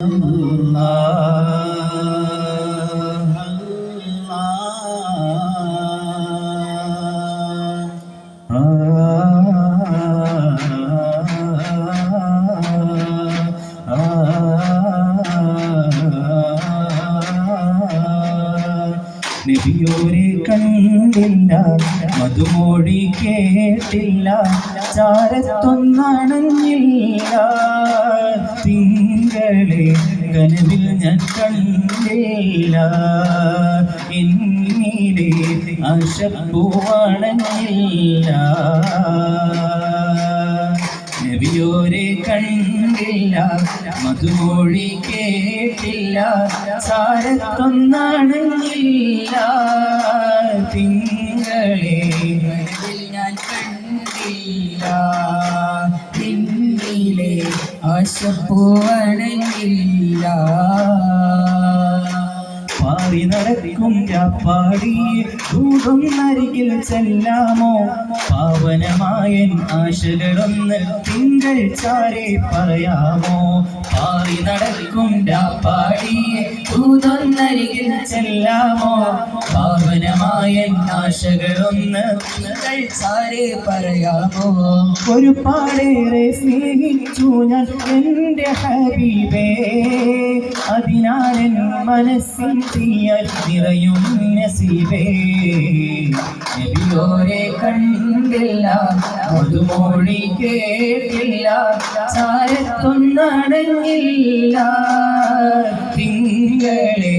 നബിയോരെ കണ്ടില്ല, മധുമൊഴി കേട്ടില്ല, ചാരത്തൊന്നണഞ്ഞില്ല. തിങ്കളെ കനവിൽ ഞാൻ കണ്ടില്ല, എന്നിലെ ആശപ്പൂവണഞ്ഞില്ല. നബിയോരെ കണ്ടില്ല, മധുമൊഴി കേട്ടില്ല, ചാരത്തൊന്നണഞ്ഞില്ല. തിങ്കളെ ഞാൻ കണ്ടില്ല, പിന്നിലെ ആശപ്പൂവണങ്ങില്ല. പാറി നടക്കും പാടി ദൂതും അരികിൽ ചെല്ലാമോ? പാവനമായ ആശകളൊന്ന് തിങ്കൾ ചാരെ പറയാമോ? പാറി നടക്കും പാടി ദൂതൊന്നരികിൽ ചെല്ലാമോ? പാവനമായ ആശകളൊന്ന് തിങ്കൾ ചാരെ പറയാമോ? ഒരുപാടേറെ സ്നേഹിച്ചു ഞാൻ എൻ്റെ ഹബീബേ, അതിനാൽ എൻ മനസ്സിൽ തീയാൽ നിറയും നസീബേ. നബിയോരെ കണ്ടില്ല, മധുമൊഴി കേട്ടില്ല, ചാരത്തൊന്നണഞ്ഞില്ല. തിങ്കളെ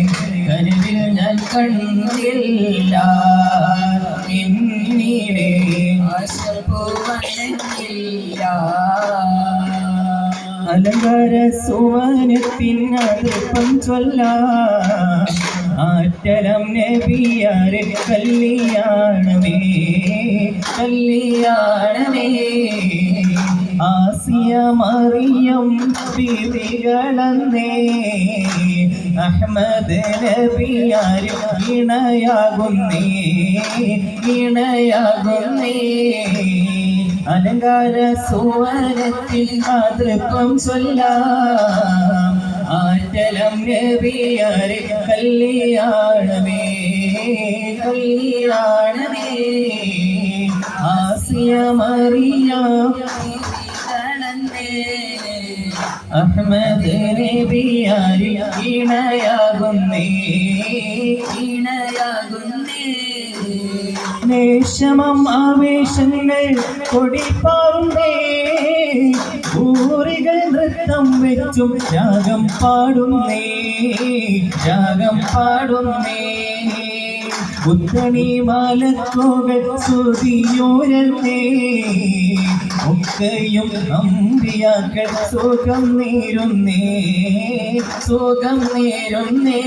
കനവിൽ ഞാൻ കണ്ടില്ല, എന്നിലെ ആശപ്പൂവണങ്ങില്ല. അലങ്കാര സുവനത്തിനടുപ്പം ചൊല്ലാം ആറ്റലം നബിയാരെ കല്യാണമേ, കല്യാണമേ. ആസിയ മറിയം ബീവികളന്നേ അഹ്മദ് നബിയാരെ ഇണയാകുന്നേ, ഇണയാകുന്നേ. അലങ്കാര സുവനത്തിൽ അതൃപ്പം ചൊല്ലാം ആറ്റലം നബിയാരെ കല്യാണമേ, കല്യാണമേ. ആസിയ മറിയം അഹ്മദ് നബിയാരെ ഇണയാകുന്നേ, ഇണയാകുന്നേ. നേശമം ആവേശങ്ങൾ കൊടിപ്പാറുന്നേ, ഊറികൾ നൃത്തം വെച്ചും രാഗം പാടുന്നേ, രാഗം പാടുന്നേ. ഉത്തണി മാലക്കോകൾ സുതിയോരന്നേ, ഒക്കെയും അമ്പിയാക്കൾ സുഖം നേരുന്നേ, സുഖം നേരുന്നേ.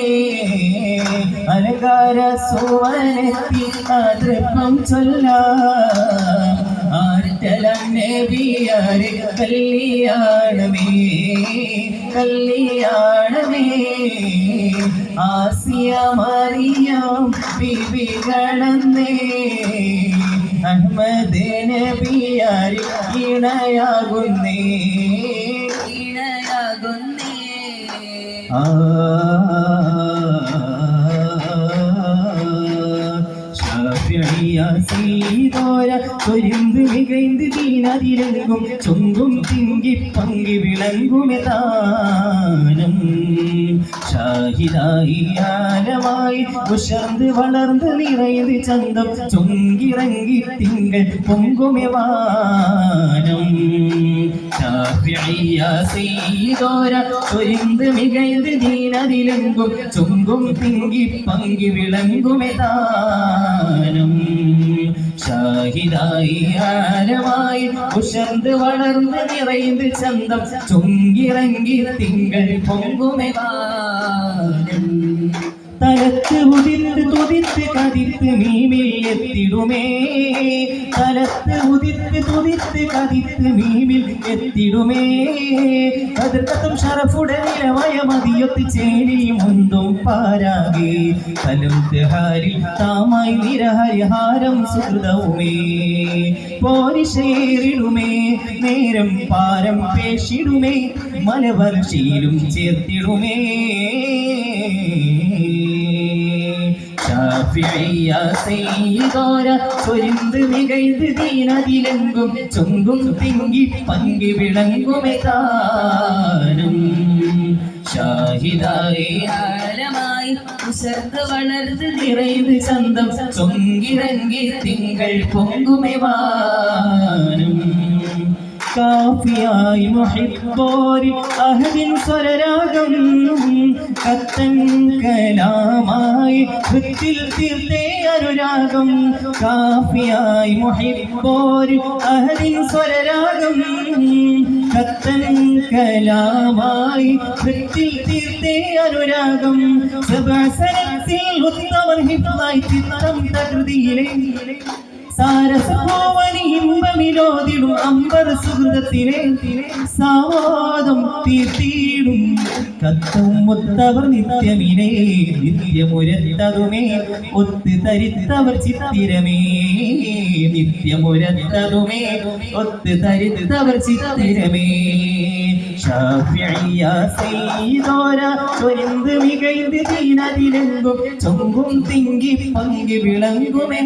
അലങ്കാര സുവനത്തിൽ അതൃപ്പം ചൊല്ലാം ആറ്റലം നബിയാരെ കല്യാണമേ, കല്യാണമേ. ആസിയ മറിയം ബീവികളന്നേ അഹ്മദ് നബിയാരെ ഇണയാകുന്നേ, ഇണയാകുന്നേ. സീതോര പൊരിന്ത് മികൈந்து ദീനതിരങ്കും ചൊങ്കും തിങ്കി പങ്കി വിളങ്ങുമെതാനം. ഷാഹിദായി ആലമായി ഉഷർന്ന് വളർന്ന് നിറയത് ചന്തം ചൊങ്കിറങ്ങി തിങ്കൾ പൊങ്കുമെവാനം. സീതോര പൊരിന്ത് മികൈந்து ദീനതിരങ്കും ചൊങ്കും തിങ്കി പങ്കി വിളങ്ങുമെതാനം. ഷാഹിദായി ആരമായി ഉഷർന്ന് വളർന്ന് നിറയുന്നത് ചന്തം ചൊങ്കിറങ്ങി തിങ്കൾ പൊങ്കുമെവാനം. തലത്ത് ഉദിത്ത് തുതിത്ത് കതിത്ത് മീമിൽ എത്തിടുമേ തലത്ത് ഉദിത്ത് തുതിത്ത് കതിത്ത് മീമിൽ എത്തിടുമേ കതിർക്കത്തും ഷറഫുടെ നിലവയ മതിയൊത്ത് ചേരി മുന്തും പാരാകെ തലും തെഹാരിൽ താമായി നിരഹരിഹാരം സുഹൃതവുമേ പോരിഷേറിടുമേ നേരം പാരം പേശിടുമേ മലവർഷയിലും ചേർത്തിടുമേ ചൊരിന്ത് മികൈത് ദീനതിലെങ്കും ചുങ്കും തിങ്ങി പങ്കി വിളങ്ങുമേ താനും ഷാഹിദായി ആലമായി ഉസർത്ത് വളർത്ത് നിറയത് ചന്തം ചൊങ്കിറങ്ങി തിങ്കൾ പൊങ്കുമേ വാനും കാഫിയായി മുഹിബ്ബോരിൽ അഹദിൻ സ്വരരാഗം കത്തൻ കലാമായി വൃത്തിൽ തീർത്തേ അനുരാഗം കാഫിയായി മുഹിബ്ബോരിൽ അഹദിൻ സ്വരരാഗം കത്തൻ കലാമായി വൃത്തിൽ തീർത്തേ അനുരാഗം സബഅസനത്തിൽ ഉത്തമർ ഹിഫ്ലായി ചിത്രം തകൃതിയിലെ സാരസഭോവനി ഇമ്പമിലോതിടും അമ്പർ സുഹൃതത്തിലെ സാവാദം തീർത്തിയിടും കത്തും മുത്തവർ നിത്യമിനെ നിത്യമുരത്തതുമേ ഒത്ത് തരിത്തവർ ചിത്തിരമേ നിത്യമുരത്തതുമേ ഒത്ത് തരിത്തവർ ചിത്തിരമേ ഷാഫിഇയ സയ്യിദോര ചൊരിന്ത് മികൈത് ദീനതിലെങ്കും ചൊങ്കും തിങ്കി പങ്കി വിളങ്ങുമേ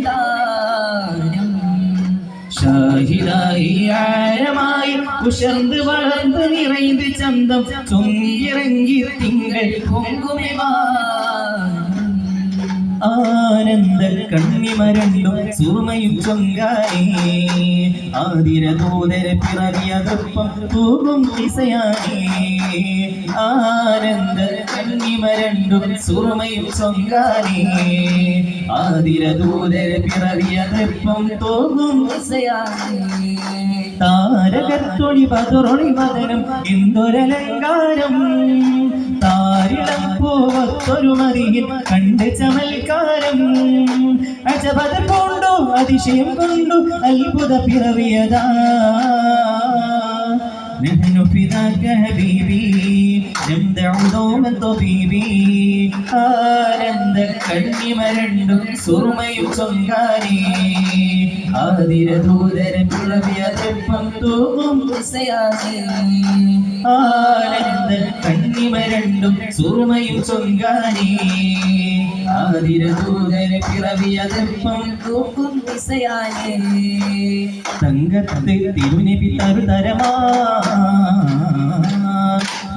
ഷാഹിദായി ആരമായി ഉഷർന്ന് വളർന്ന് നിറൈത് ചന്തം ചൊങ്കിറങ്ങി തിങ്കൾ പൊങ്കുമേ ആനന്ദ കണ്ണിമരണ്ടും സുറുമയും ചൊങ്കായി ആതിരദൂതര പിറവിയതൊപ്പം തൂകും ദിശയായി ആനന്ദ കണ്ണിമരണ്ടും സുറുമയും ചൊങ്കായി ആതിരദൂതര പിറവിയതൊപ്പം തൂകും ദിശയായി താരകത്തൊളി പതുറൊളി വദനം എന്തൊരലങ്കാരം താരിളം പോവത്തൊരു മതിയിൽ കണ്ട് ചമൽക്കാരം അജബത കൊണ്ടു അതിശയം കൊണ്ടു അത്ഭുത പിറവിയതാ نحن فداك حبيبي نمدع دوما طبيبي ആനന്ദ കണ്ണിമരണ്ടും സുറുമയും ചൊങ്കാരി ആതിരദൂതര പിറവിയതൊപ്പം തൂകും ദിശയായി ആനന്ദ കണ്ണിമരണ്ടും സുറുമയും ചൊങ്കാരി ആതിരദൂതര പിറവിയതൊപ്പം തൂകും ദിശയായി തങ്കത്തെ തിരുനബി തരുതരമാ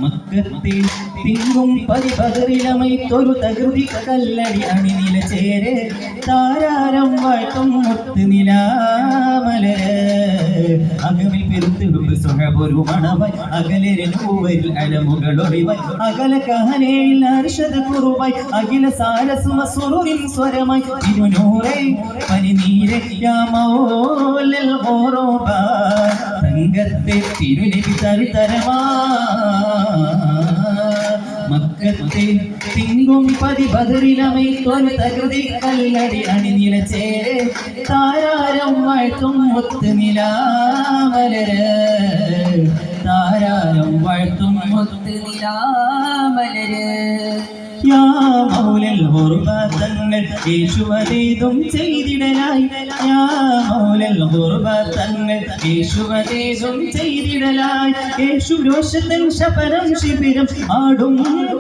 മക്കത്തെ തിങ്കും പരിപകരിലമൈത്തൊരു തകൃതി കല്ലടി അണിനില ചേരെ താരാരം വാഴ്ത്തും മുത്ത് നിലാമലര് അകമിൽ പെരുത്തിടുമ്പ് സുഹബൊരു മണവായി അകലരെ പൂവരിൽ അലമുകളൊളിവായി അകല കഹനയിൽ അർഷദ കുറുവായി അഖില സാരസുമ സുറുവിൻ സ്വരമായി തിരുനൂറെ പനിനീരെ യാമോലൽ ഓറോബ തങ്കത്തെ തിരുനബി തരുതരമാ മക്കത്തെ തിങ്കും പതിപതിരിലമൈത്തൊരു തകൃതി കല്ലടി അണിനില ചേരെ താരാരം വാഴ്ത്തും മുത്ത് നിലാമലര് താരാരം വാഴ്ത്തും മുത്ത് നിലാമലര് യാ മൗലൽ ഗുർബതങ്ങൾ യേശുവതേതും ചെയ്തിടലായി യാ മൗലൽ ഗുർബതങ്ങൾ യേശുവതേതും ചെയ്തിടലായി യേശു രോഷത്തൻ ശപരം ശിബിരം ആടും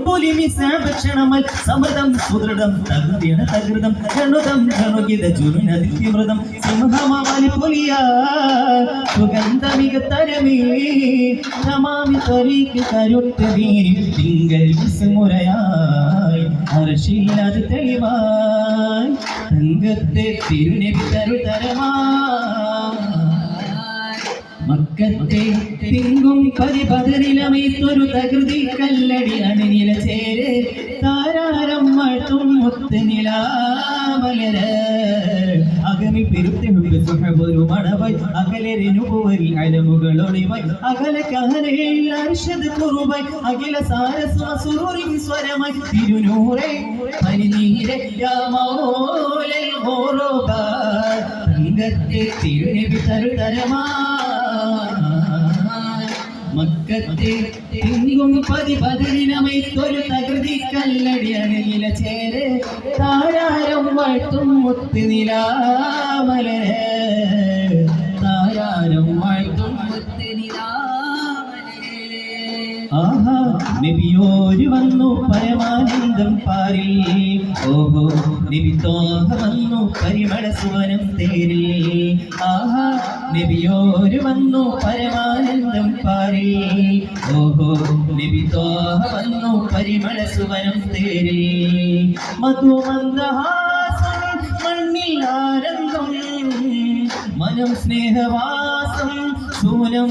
പുലിമിസഭക്ഷണമൽ സമൃതം സുദൃഢം തകൃതിണ തകൃതം ധനുതം ധനുഗിത ജുരുനദിത്യമൃതം സിംഹമാലി പുലിയ സുഗന്ധമിക തരമേ തമാമി തരീക്ക് കരുത്തരീരി തിങ്കൾ വിസ്മുരയായി അർശിയിലത് തെളിവായി തങ്കത്തെ തിരുനബി തരുതരമായി മക്കത്തെ തിങ്കും പരിപതിരിലമൈത്തൊരു തകൃതി കല്ലടി അണിനില ചേരെ താരാരം വാഴ്ത്തും മുത്ത് നിലാമലര് അകമി പെരുത്തി ഒരു മണവൈ അകലരിനുപരി അലമുകളൊളിവൈ അകലക്കഹലയിൽ അർഷദ് കുറുവൈ അഖില സാരസ്വസുറുരി സ്വരമൈ തിരുനൂറെ പനിനീരെ യാ മൗലൽ ഖുർബ തങ്കത്തെ തിരുനബി തരുതരമാ മക്കത്തെ തിങ്കും പതിപതിനമൈത്തൊരു തകൃതി കല്ലടി അണിയില ചേരെ താരാരം വാഴ്ത്തും മുത്ത് നിലാമലരെ താരാരം വാഴ്ത്തും മുത്ത് നിലാമലരെ ആഹാ നബിയോര് വന്നു പരമാനന്ദം പാരിൽ ഓഹോ നബി തോഹ വന്നു പരിമള സുവനം തേരിൽ ആഹാ നബിയോര് വന്നു പരമാനന്ദം പാരിൽ ഓഹോ നബി തോഹ വന്നു പരിമള സുവനം തേരിൽ മധുമന്ദഹാസം മണ്ണിൽ ആനന്ദം മനം സ്നേഹവാസം ശൂനം